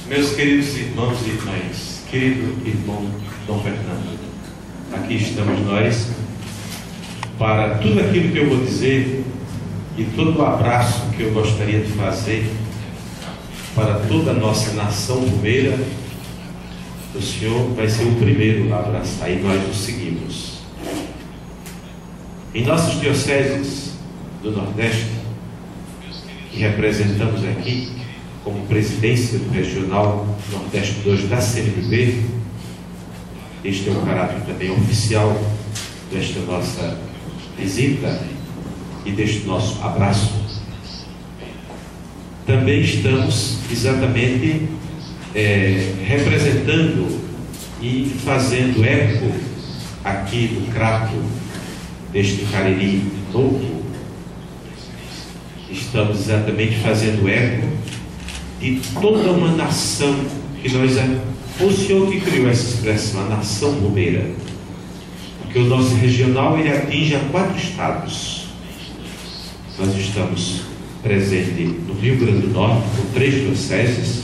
Meus queridos irmãos e irmãs, querido irmão Dom Fernando, aqui estamos nós para tudo aquilo que eu vou dizer e todo o abraço que eu gostaria de fazer para toda a nossa nação rumeira. O senhor vai ser o primeiro a abraçar e nós o seguimos. Em nossas dioceses do Nordeste, que representamos aqui como presidência do Regional Nordeste 2 da CNBB, este é o caráter também oficial desta nossa visita e deste nosso abraço. Também estamos exatamente representando e fazendo eco aqui do crato deste Cariri novo. Estamos exatamente fazendo eco de toda uma nação que nós... Foi o senhor que criou essa expressão, a nação rumeira. Porque o nosso regional ele atinge a 4 estados. Nós estamos presentes no Rio Grande do Norte com 3 dioceses,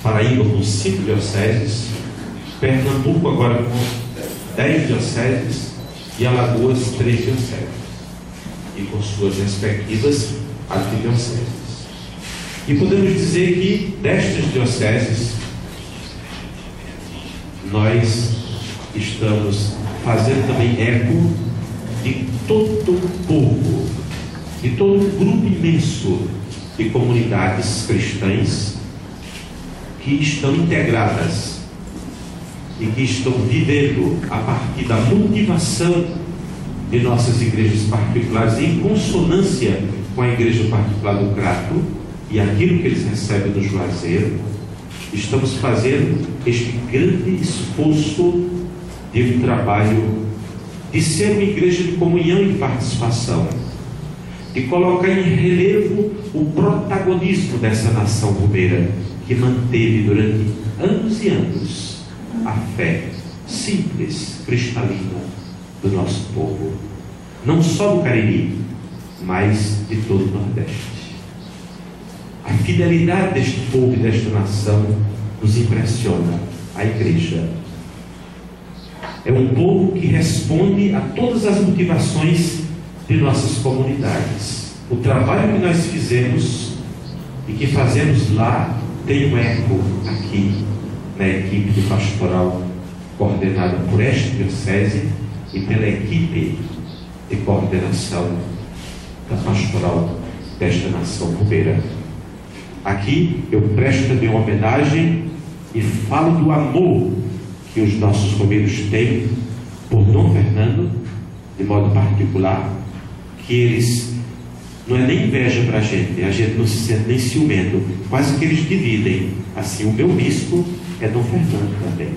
Paraíba com 5 dioceses, Pernambuco agora com 10 dioceses e Alagoas 3 dioceses, e com suas respectivas arquidioceses. E podemos dizer que destas dioceses nós estamos fazendo também eco de todo o povo, de todo um grupo imenso de comunidades cristãs que estão integradas e que estão vivendo a partir da motivação de nossas igrejas particulares em consonância com a igreja particular do Crato e aquilo que eles recebem do Juazeiro. Estamos fazendo este grande esforço de um trabalho de ser uma igreja de comunhão e de participação, de colocar em relevo o protagonismo dessa nação rumeira que manteve durante anos e anos a fé simples, cristalina do nosso povo, não só do Cariri, mas de todo o Nordeste. A fidelidade deste povo e desta nação nos impressiona. A igreja é um povo que responde a todas as motivações de nossas comunidades. O trabalho que nós fizemos e que fazemos lá tem um eco aqui na equipe de pastoral coordenada por esta diocese e pela equipe de coordenação da pastoral desta nação rumeira. Aqui eu presto também uma homenagem e falo do amor que os nossos romeiros têm por Dom Fernando, de modo particular, que eles, não é nem inveja para a gente não se sente nem ciumento, quase que eles dividem. Assim, o meu bispo é Dom Fernando também.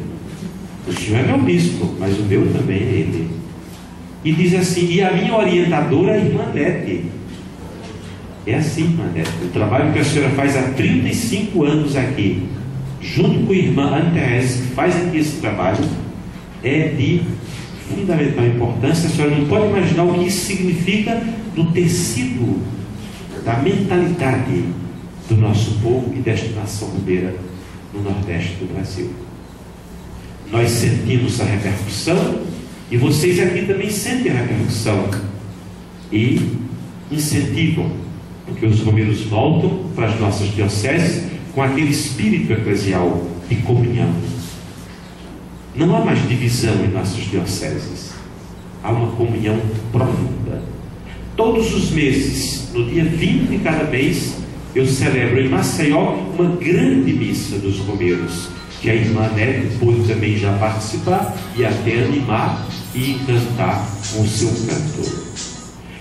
O senhor é meu bispo, mas o meu também é ele. E diz assim, e a minha orientadora é a irmã Lete. É assim, irmã Lete. O trabalho que a senhora faz há 35 anos aqui, junto com a irmã Ana Teresa, que faz aqui esse trabalho, é de fundamental importância. A senhora não pode imaginar o que isso significa no tecido da mentalidade do nosso povo e desta nação rumeira no Nordeste do Brasil. Nós sentimos a repercussão e vocês aqui também sentem a repercussão e incentivam, porque os romeiros voltam para as nossas dioceses com aquele espírito eclesial de comunhão. Não há mais divisão em nossas dioceses, há uma comunhão profunda. Todos os meses, no dia 20 de cada mês, eu celebro em Maceió uma grande missa dos romeiros, que a irmã Nete pôde também já participar e até animar e cantar com o seu cantor.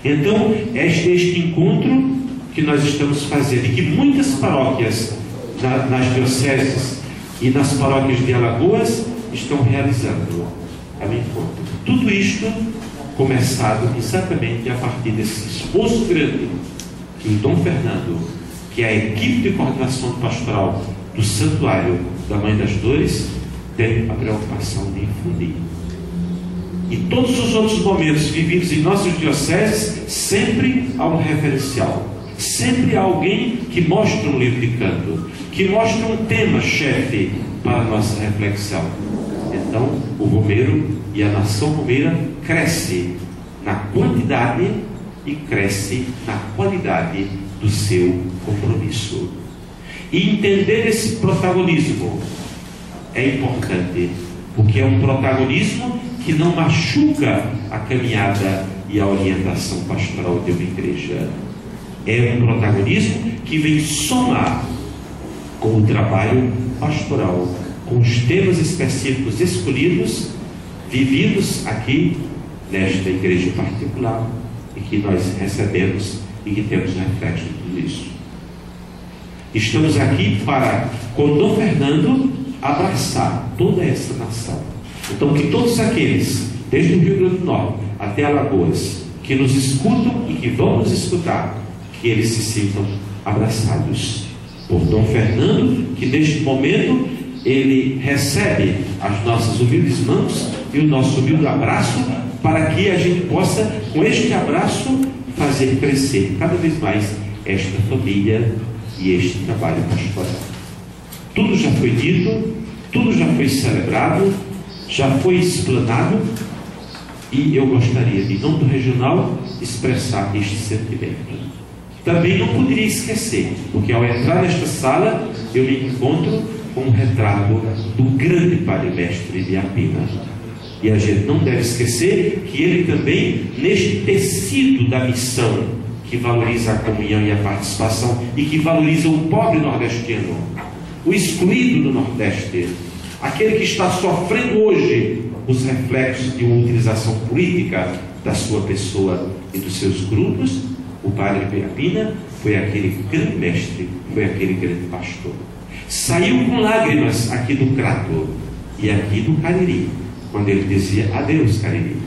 Então, este encontro que nós estamos fazendo, e que muitas paróquias nas dioceses e nas paróquias de Alagoas estão realizando, é um encontro. Tudo isto começado exatamente a partir desse esforço grande que o Dom Fernando, que é a equipe de coordenação pastoral do Santuário da Mãe das Dores, tem a preocupação de infundir. E todos os outros momentos vividos em nossas dioceses, sempre há um referencial. sempre há alguém que mostra um livro de canto, que mostra um tema-chefe para a nossa reflexão. Então, o romeiro e a nação romeira cresce na quantidade e cresce na qualidade do seu compromisso. E entender esse protagonismo é importante, porque é um protagonismo que não machuca a caminhada e a orientação pastoral de uma igreja. É um protagonismo que vem somar com o trabalho pastoral, com os temas específicos escolhidos, vividos aqui nesta igreja particular, e que nós recebemos e que temos reflexo de tudo isso. Estamos aqui para, com Dom Fernando, abraçar toda essa nação. Então, que todos aqueles, desde o Rio Grande do Norte até Alagoas, que nos escutam e que vão nos escutar, que eles se sintam abraçados por Dom Fernando, que neste momento ele recebe as nossas humildes mãos e o nosso humilde abraço, para que a gente possa, com este abraço, fazer crescer cada vez mais esta família e este trabalho pastoral. Tudo já foi dito, tudo já foi celebrado, já foi explanado, e eu gostaria, em nome do regional, expressar este sentimento. Também não poderia esquecer, porque ao entrar nesta sala, eu me encontro com um retrato do grande Padre Mestre Biapina. E a gente não deve esquecer que ele também, neste tecido da missão, que valoriza a comunhão e a participação, e que valoriza o pobre nordestino, o excluído do Nordeste, aquele que está sofrendo hoje os reflexos de uma utilização política da sua pessoa e dos seus grupos, o Padre Biapina foi aquele grande mestre, foi aquele grande pastor. Saiu com lágrimas aqui do Crato e aqui do Cariri, quando ele dizia adeus, Cariri.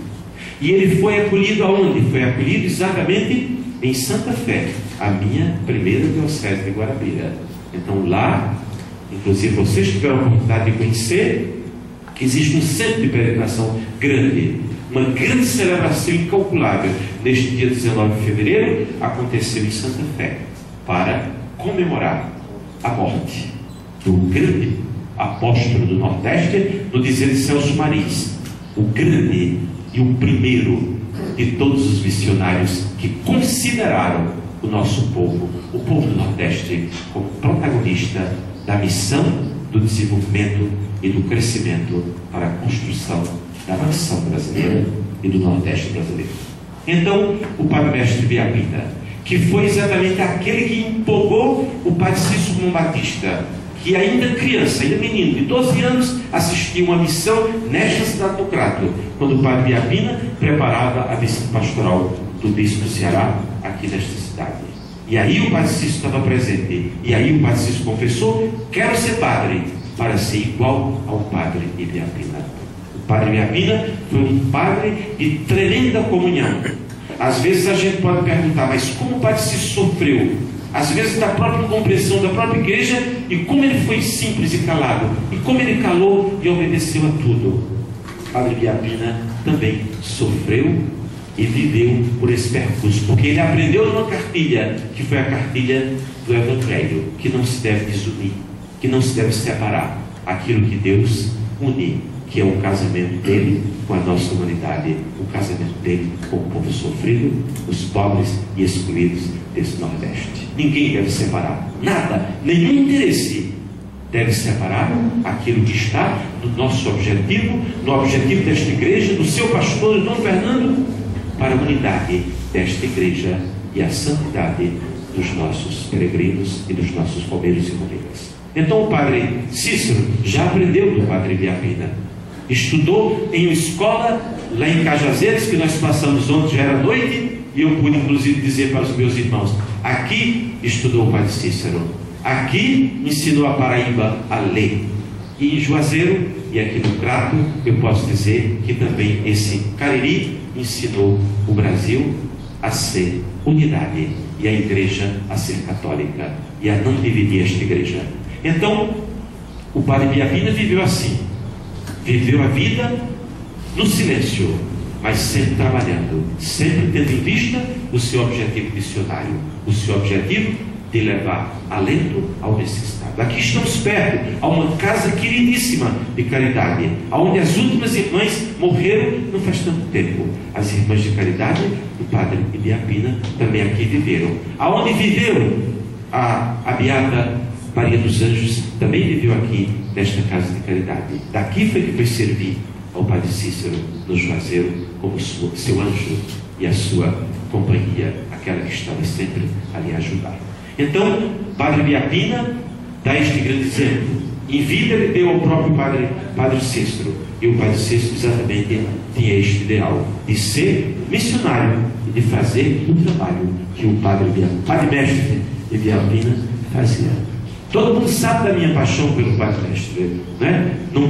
E ele foi acolhido aonde? Foi acolhido exatamente em Santa Fé, a minha primeira diocese de Guarabira. Então lá, inclusive vocês tiveram a oportunidade de conhecer, que existe um centro de peregrinação grande, uma grande celebração incalculável. Neste dia 19 de fevereiro, aconteceu em Santa Fé, para comemorar a morte do grande apóstolo do Nordeste, no dizer de Celso Marins, o grande e o primeiro de todos os missionários que consideraram o nosso povo, o povo do Nordeste, como protagonista da missão do desenvolvimento e do crescimento para a construção da nação brasileira e do Nordeste brasileiro. Então, o Padre Mestre Biapina, que foi exatamente aquele que empolgou o Padre Cícero Simão Batista, que ainda criança, ainda menino, de 12 anos, assistia uma missão nesta cidade do Crato, quando o Padre Biapina preparava a visita pastoral do Bispo do Ceará, aqui nesta cidade. E aí o Padre Cícero estava presente, e aí o Padre Cícero confessou: quero ser padre, para ser igual ao Padre Biapina. O Padre Biapina foi um padre de tremenda comunhão. Às vezes a gente pode perguntar, mas como o Padre Cícero sofreu? Às vezes da própria compreensão da própria igreja, e como ele foi simples e calado, e como ele calou e obedeceu a tudo. O Padre Biapina também sofreu e viveu por esse percurso, porque ele aprendeu numa cartilha, que foi a cartilha do Evangelho, que não se deve desunir, que não se deve separar aquilo que Deus une, que é o casamento dele com a nossa humanidade, o casamento dele com o povo sofrido, os pobres e excluídos desse Nordeste. Ninguém deve separar, nada, nenhum interesse deve separar aquilo que está no nosso objetivo, no objetivo desta igreja, do seu pastor Dom Fernando, para a unidade desta igreja e a santidade dos nossos peregrinos e dos nossos romeiros e romeiras. Então o Padre Cícero já aprendeu do Padre Biapina, estudou em uma escola lá em Cajazeiras, que nós passamos ontem, já era noite, e eu pude inclusive dizer para os meus irmãos: aqui estudou o Padre Cícero, aqui ensinou a Paraíba a ler. E em Juazeiro e aqui no Crato, eu posso dizer que também esse Cariri ensinou o Brasil a ser unidade e a igreja a ser católica e a não dividir esta igreja. Então, o Padre Biapina viveu assim, viveu a vida no silêncio, mas sempre trabalhando, sempre tendo em vista o seu objetivo missionário, o seu objetivo de levar alento ao necessitado. Aqui estamos perto, a uma casa queridíssima de caridade, onde as últimas irmãs morreram não faz tanto tempo. As irmãs de caridade do Padre Ibiapina também aqui viveram. Aonde viveu a beata Maria dos Anjos, também viveu aqui, nesta casa de caridade. Daqui foi que foi servir ao Padre Cícero no Juazeiro como seu anjo e a sua companhia, aquela que estava sempre ali a ajudar. Então, Padre Ibiapina dá este grande exemplo. Em vida ele deu ao próprio Padre Cícero, e o Padre Cícero exatamente tinha este ideal de ser missionário e de fazer o trabalho que o Padre Mestre Ibiapina fazia. Todo mundo sabe da minha paixão pelo Padre Mestre, né? Não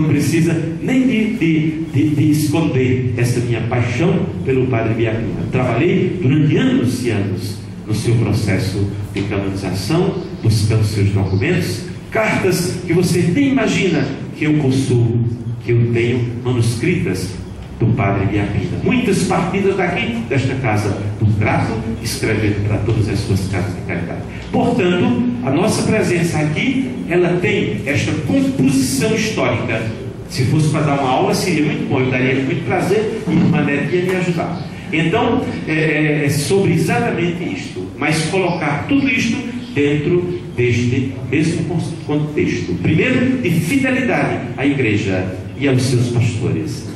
precisa nem de esconder essa minha paixão pelo Padre Ibiapina. Trabalhei durante anos e anos no seu processo de canonização, buscando seus documentos, cartas que você nem imagina que eu possuo, que eu tenho manuscritas do Padre Ibiapina. Muitas partidas daqui, desta casa do Crato, escrevendo para todas as suas casas de caridade. Portanto, a nossa presença aqui, ela tem esta composição histórica. Se fosse para dar uma aula, seria muito bom, eu daria muito prazer e uma netinha me ajudar. Então, é sobre exatamente isto, mas colocar tudo isto dentro deste mesmo contexto. Primeiro, de fidelidade à igreja e aos seus pastores.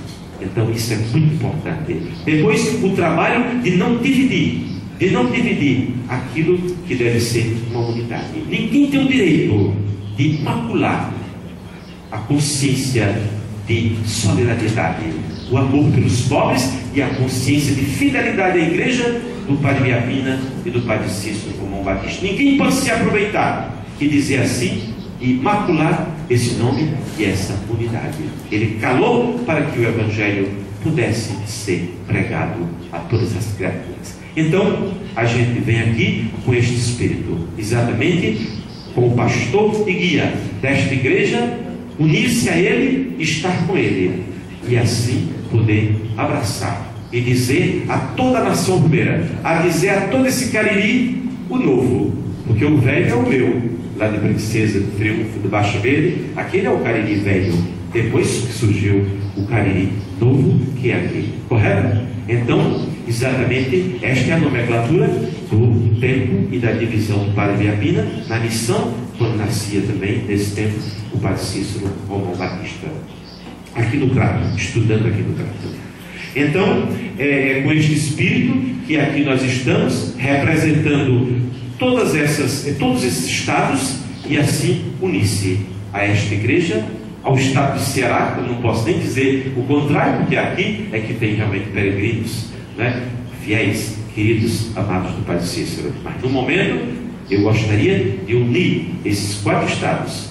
Então, isso é muito importante. Depois, o trabalho de não dividir aquilo que deve ser uma unidade. Ninguém tem o direito de macular a consciência de solidariedade, o amor pelos pobres e a consciência de fidelidade à igreja do Padre Ibiapina e do Padre Cícero Romão Batista. Ninguém pode se aproveitar e dizer assim e macular esse nome e essa unidade. Ele calou para que o Evangelho pudesse ser pregado a todas as criaturas. Então, a gente vem aqui com este espírito, exatamente como pastor e guia desta igreja, unir-se a ele e estar com ele, e assim poder abraçar e dizer a toda a nação rumeira, a dizer a todo esse Cariri o novo, porque o velho é o meu, lá de Princesa do Triunfo, do Baixo Verde, aquele é o Cariri velho, depois que surgiu o Cariri novo, que é aqui, correto? Então, exatamente esta é a nomenclatura do tempo e da divisão do Padre Ibiapina na missão, quando nascia também, nesse tempo, o Padre Cícero Romão Batista, aqui no Crato, estudando aqui no Crato. Então, é com este espírito que aqui nós estamos, representando todos esses estados, e assim unir-se a esta igreja, ao estado de Ceará. Eu não posso nem dizer o contrário, porque aqui é que tem realmente peregrinos, né? Fiéis, queridos, amados do Padre Cícero. Mas no momento, eu gostaria de unir esses 4 estados,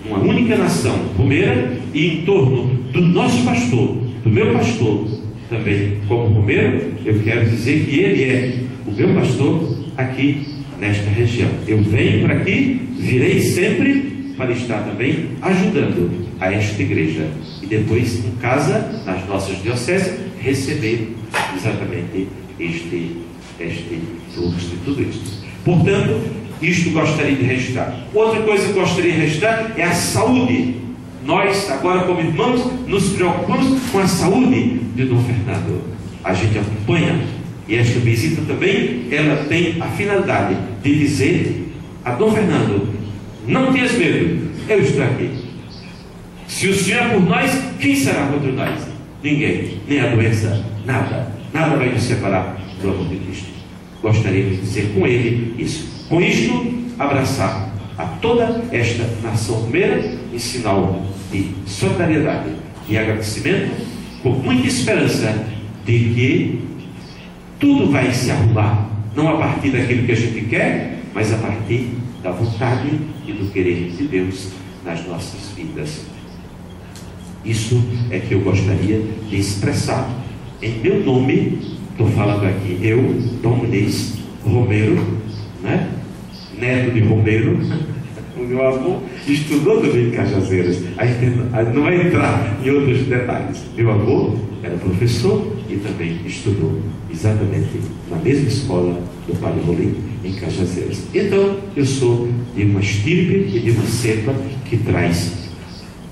uma única nação romeira, e em torno do nosso pastor, do meu pastor, também como romeiro, eu quero dizer que ele é o meu pastor aqui nesta região. Eu venho para aqui, virei sempre para estar também ajudando a esta igreja, e depois em casa, nas nossas dioceses, receber exatamente este fluxo de tudo isso. Portanto, isto gostaria de registrar. Outra coisa que gostaria de registrar é a saúde. Nós, agora como irmãos, nos preocupamos com a saúde de Dom Fernando. A gente acompanha, e esta visita também, ela tem a finalidade de dizer a Dom Fernando: não tenhas medo, eu estou aqui. Se o Senhor é por nós, quem será contra nós? Ninguém, nem a doença, nada vai nos separar do amor de Cristo. Gostaria de dizer com ele isso. Com isto, abraçar a toda esta nação romeira em sinal de solidariedade e agradecimento, com muita esperança de que tudo vai se arrumar, não a partir daquilo que a gente quer, mas a partir da vontade e do querer de Deus nas nossas vidas. Isso é que eu gostaria de expressar. Em meu nome, estou falando aqui, eu, Dom Muniz Romero, né? Neto de Romero, O meu avô estudou também em Cajazeiras. A gente não vai entrar em outros detalhes. Meu avô era professor e também estudou exatamente na mesma escola do Padre Rolim, em Cajazeiras. Então, eu sou de uma estirpe e de uma cepa que traz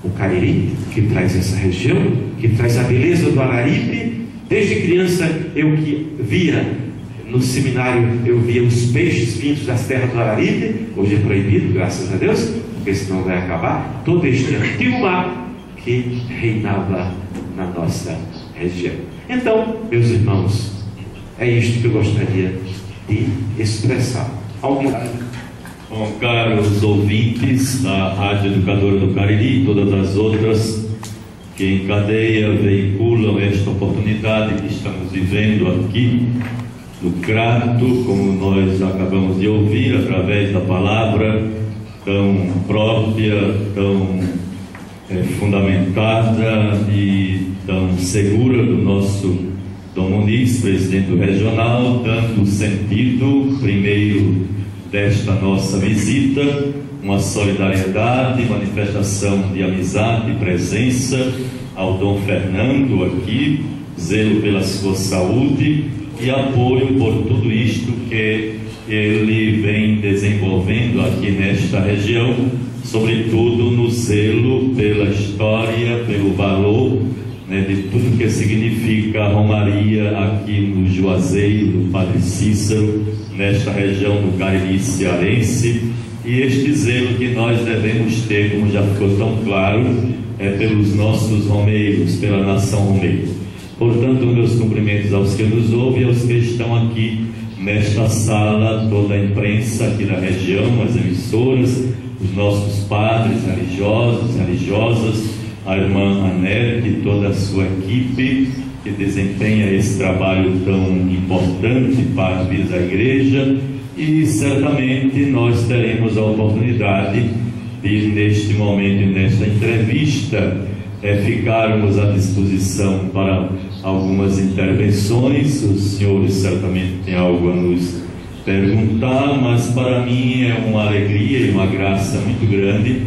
o Cariri, que traz essa região, que traz a beleza do Araripe. Desde criança, eu que via no seminário, eu via os peixes vindos das terras do Araripe. Hoje é proibido, graças a Deus, porque senão vai acabar todo este antigo mar que reinava na nossa região. Então, meus irmãos, é isto que eu gostaria de expressar. Bom, caros ouvintes da Rádio Educadora do Cariri e todas as outras que em cadeia veiculam esta oportunidade que estamos vivendo aqui no Crato, como nós acabamos de ouvir, através da palavra tão própria, tão fundamentada e tão segura do nosso Dom Muniz, presidente do regional, dando sentido, primeiro, desta nossa visita, uma solidariedade, manifestação de amizade e presença ao Dom Fernando aqui, zelo pela sua saúde e apoio por tudo isto que ele vem desenvolvendo aqui nesta região, sobretudo no zelo pela história, pelo valor, né, de tudo que significa a Romaria aqui no Juazeiro do Padre Cícero, nesta região do Cariri cearense, e este zelo que nós devemos ter, como já ficou tão claro, pelos nossos romeiros, pela nação romeira. Portanto, meus cumprimentos aos que nos ouvem e aos que estão aqui nesta sala, toda a imprensa aqui da região, as emissoras, os nossos padres religiosos, religiosas, a irmã Anete e toda a sua equipe que desempenha esse trabalho tão importante para a vida da igreja. E certamente nós teremos a oportunidade de, neste momento e nesta entrevista, ficarmos à disposição para algumas intervenções. Os senhores certamente têm algo a nos perguntar, mas para mim é uma alegria e uma graça muito grande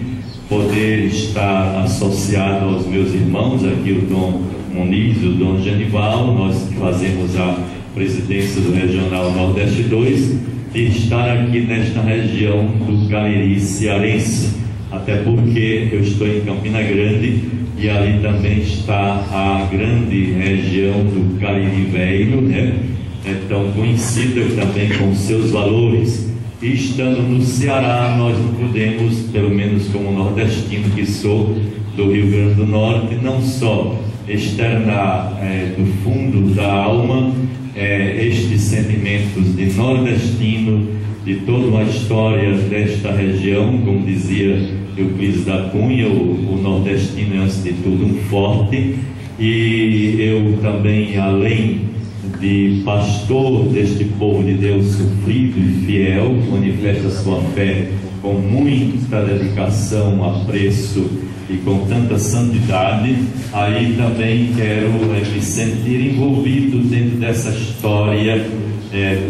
poder estar associado aos meus irmãos, aqui o Dom Muniz e o Dom Genival, nós que fazemos a presidência do Regional Nordeste 2, de estar aqui nesta região do Cariri cearense, até porque eu estou em Campina Grande e ali também está a grande região do Cariri Velho, né? É tão conhecida também com seus valores. E estando no Ceará, nós não podemos, pelo menos como nordestino que sou, do Rio Grande do Norte, não só externar do fundo da alma estes sentimentos de nordestino, de toda uma história desta região, como dizia Euclides da Cunha, o nordestino é antes de tudo um forte, e eu também, além de pastor deste povo de Deus sofrido e fiel, que manifesta sua fé com muita dedicação, apreço e com tanta santidade, aí também quero me sentir envolvido dentro dessa história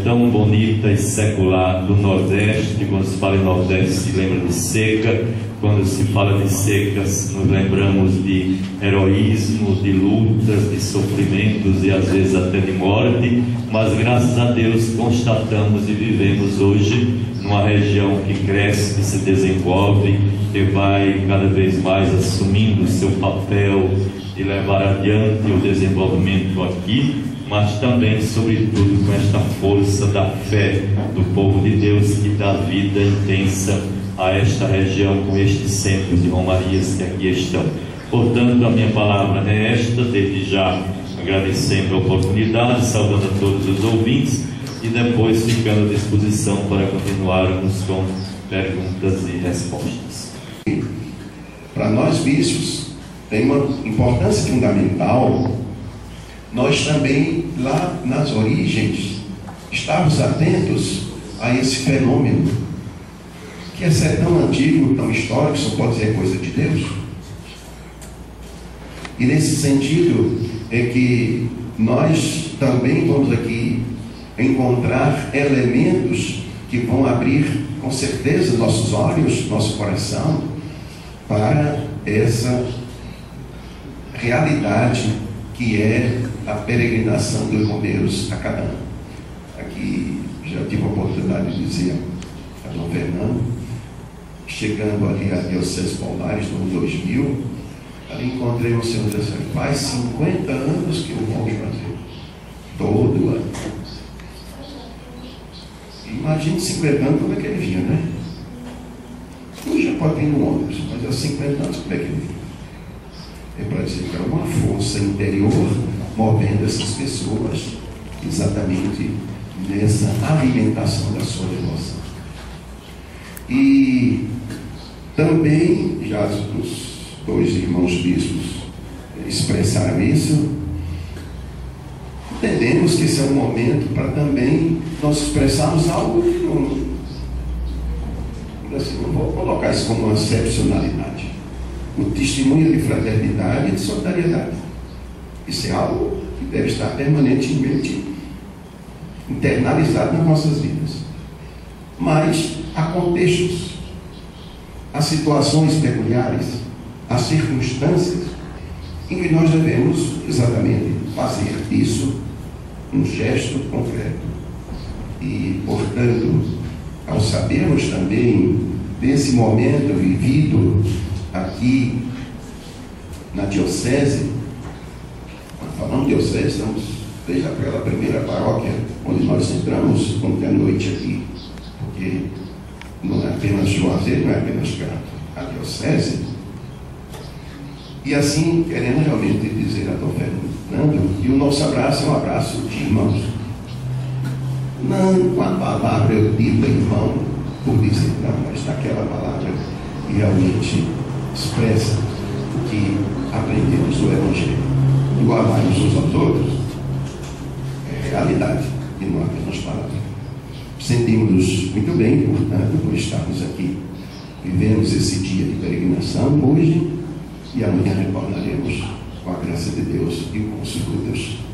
tão bonita e secular do Nordeste. Quando se fala em Nordeste se lembra de seca, quando se fala de secas nos lembramos de heroísmo, de lutas, de sofrimentos e às vezes até de morte, mas graças a Deus constatamos e vivemos hoje numa região que cresce, que se desenvolve, que vai cada vez mais assumindo o seu papel de levar adiante o desenvolvimento aqui, mas também, sobretudo, com esta força da fé do povo de Deus que dá vida intensa a esta região com estes centros de romarias que aqui estão. Portanto, a minha palavra é esta, desde já agradecendo a oportunidade, saudando a todos os ouvintes e depois ficando à disposição para continuarmos com perguntas e respostas. Para nós bispos tem uma importância fundamental nós também lá nas origens estávamos atentos a esse fenômeno que é tão antigo, tão histórico, só pode ser coisa de Deus. E nesse sentido é que nós também vamos aqui encontrar elementos que vão abrir com certeza nossos olhos, nosso coração para essa realidade que é a peregrinação dos bombeiros a Canaã. Aqui já tive a oportunidade de dizer a Dom Fernando, chegando ali a Diocese Palmares no ano 2000, ali encontrei um senhor dizendo assim: faz 50 anos que eu vou ao Brasil, todo ano. Imagine 50 anos como é que ele vinha, né? Hoje já pode vir no ônibus, mas há 50 anos como é que ele vinha? É para dizer que era uma força interior movendo essas pessoas exatamente nessa alimentação da sua devoção. E também, já os dois irmãos bispos expressaram isso, entendemos que esse é um momento para também nós expressarmos algo que não, assim, não vou colocar isso como uma excepcionalidade. O testemunho de fraternidade e de solidariedade. Isso é algo que deve estar permanentemente internalizado nas nossas vidas. Mas há contextos, há situações peculiares, há circunstâncias em que nós devemos exatamente fazer isso, um gesto concreto. E, portanto, ao sabermos também desse momento vivido aqui na Diocese, falando de Diocese, estamos desde aquela primeira paróquia onde nós entramos ontem à noite aqui, porque não é apenas Juazeiro, não é apenas canto, a Diocese. E assim queremos realmente dizer a Dom Fernando que o nosso abraço é um abraço de irmãos. Não com a palavra eu digo irmão por dizer, não, mas naquela palavra que realmente expressa o que aprendemos do Evangelho. Igual amarmos uns aos outros, é realidade e não apenas palavra. Sentimos-nos muito bem, portanto, por estarmos aqui. Vivemos esse dia de peregrinação hoje e amanhã retornaremos com a graça de Deus e com o auxílio de Deus.